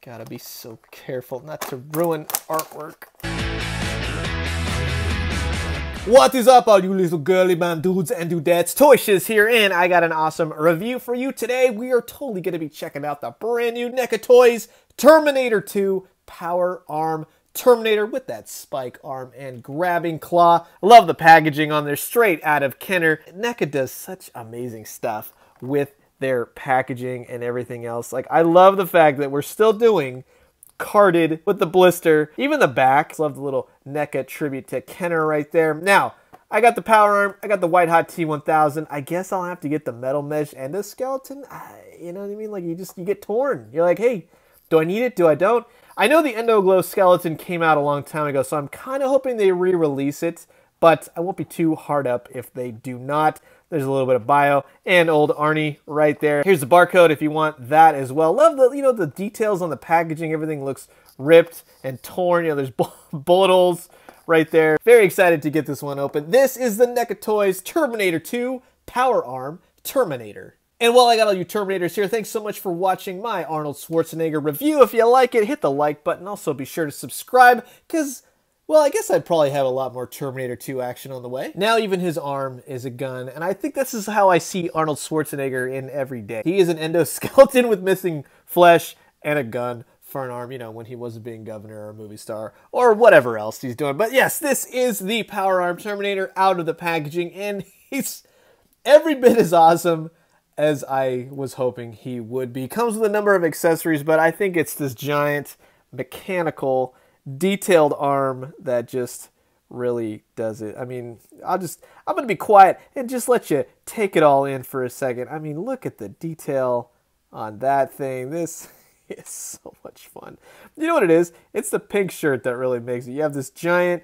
Gotta be so careful not to ruin artwork. What is up, all you little girly man dudes and dudettes? Toy Shiz here, and I got an awesome review for you today. We are totally going to be checking out the brand new NECA Toys Terminator 2 Power Arm Terminator with that spike arm and grabbing claw. I love the packaging on there, straight out of Kenner. NECA does such amazing stuff with their packaging and everything else. Like, I love the fact that we're still doing carded with the blister, even the back. Love the little NECA tribute to Kenner right there. Now, I got the power arm, I got the white hot T1000. I guess I'll have to get the metal mesh and the skeleton. You know what I mean? Like, you get torn. You're like, hey, do I need it? Do I don't? I know the Endo Glow skeleton came out a long time ago, so I'm kind of hoping they re-release it, but I won't be too hard up if they do not. There's a little bit of bio and old Arnie right there. Here's the barcode if you want that as well. Love the, the details on the packaging. Everything looks ripped and torn. There's bullet holes right there. Very excited to get this one open. This is the NECA Toys Terminator 2 Power Arm Terminator. And while I got all you Terminators here, thanks so much for watching my Arnold Schwarzenegger review. If you like it, hit the like button. Also be sure to subscribe because, well, I guess I'd probably have a lot more Terminator 2 action on the way. Now even his arm is a gun, and I think this is how I see Arnold Schwarzenegger in every day. He is an endoskeleton with missing flesh and a gun for an arm, when he wasn't being governor or a movie star or whatever else he's doing. But yes, this is the Power Arm Terminator out of the packaging, and he's every bit as awesome as I was hoping he would be. Comes with a number of accessories, but I think it's this giant mechanical detailed arm that just really does it. I mean, I'm going to be quiet and just let you take it all in for a second. I mean, look at the detail on that thing. This is so much fun. You know what it is? It's the pink shirt that really makes it. You have this giant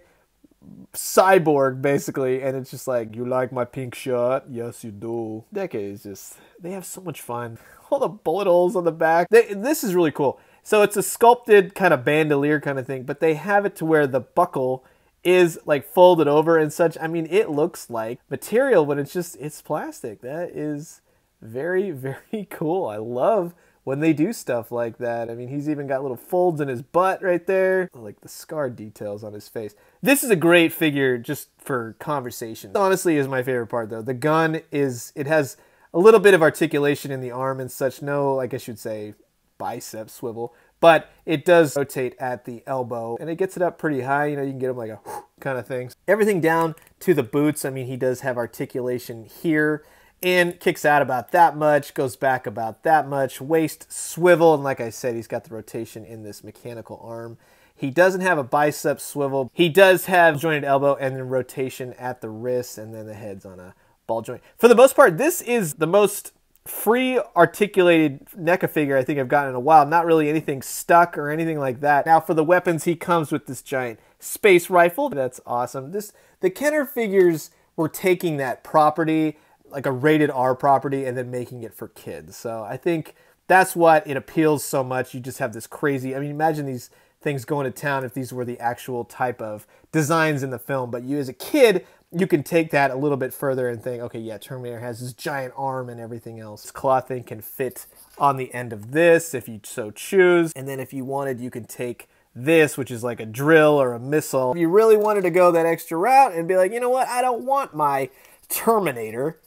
cyborg, basically, and it's just like, you like my pink shirt? Yes, you do. NECA is just, they have so much fun. All the bullet holes on the back. This is really cool. So it's a sculpted kind of bandolier kind of thing, but they have it to where the buckle is like folded over and such. I mean, it looks like material, but it's plastic. That is very, very cool. I love when they do stuff like that. I mean, he's even got little folds in his butt right there. I like the scar details on his face. This is a great figure just for conversation. Honestly, is my favorite part though. The gun it has a little bit of articulation in the arm and such. No, like I should say, bicep swivel, but it does rotate at the elbow and it gets it up pretty high. You can get him like a kind of thing. Everything down to the boots. I mean, he does have articulation here and kicks out about that much, goes back about that much, waist swivel, and like I said, he's got the rotation in this mechanical arm. He doesn't have a bicep swivel. He does have jointed elbow and then rotation at the wrist, and then the head's on a ball joint. For the most part, this is the most free articulated NECA figure I think I've gotten in a while. Not really anything stuck or anything like that. Now for the weapons, he comes with this giant space rifle. That's awesome. The Kenner figures were taking that property, like a rated R property, and then making it for kids. So I think that's what it appeals so much. You just have this crazy, I mean, imagine these things going to town if these were the actual type of designs in the film. But you as a kid, you can take that a little bit further and think, okay, yeah, Terminator has this giant arm and everything else. This claw thing can fit on the end of this if you so choose. And then if you wanted, you can take this, which is like a drill or a missile. If you really wanted to go that extra route and be like, you know what, I don't want my Terminator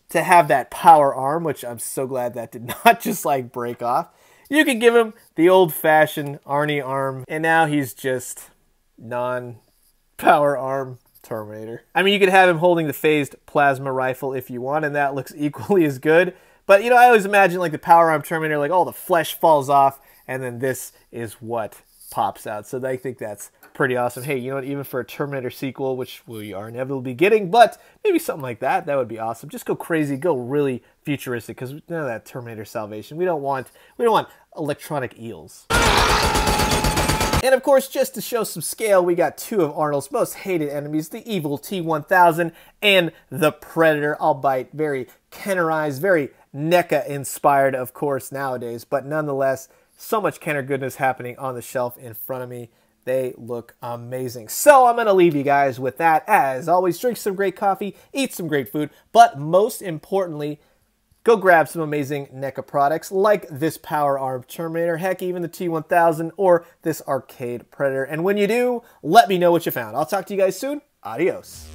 to have that power arm, which I'm so glad that did not just like break off. You can give him the old-fashioned Arnie arm, and now he's just non-power arm Terminator. I mean, you could have him holding the phased plasma rifle if you want, and that looks equally as good. But, I always imagine like the power arm Terminator, like all the flesh falls off, and then this is what pops out. So I think that's pretty awesome. Hey, you know what? Even for a Terminator sequel, which we are inevitably getting, but maybe something like that would be awesome. Just go crazy, go really futuristic, because none of that Terminator Salvation. We don't want electronic eels. And of course, just to show some scale, we got two of Arnold's most hated enemies, the evil T1000 and the Predator, albeit very Kennerized, very NECA inspired, of course, nowadays, but nonetheless, so much Kenner goodness happening on the shelf in front of me. They look amazing. So I'm going to leave you guys with that. As always, drink some great coffee, eat some great food, but most importantly, go grab some amazing NECA products like this Power Arm Terminator, heck, even the T1000 or this Arcade Predator. And when you do, let me know what you found. I'll talk to you guys soon. Adios.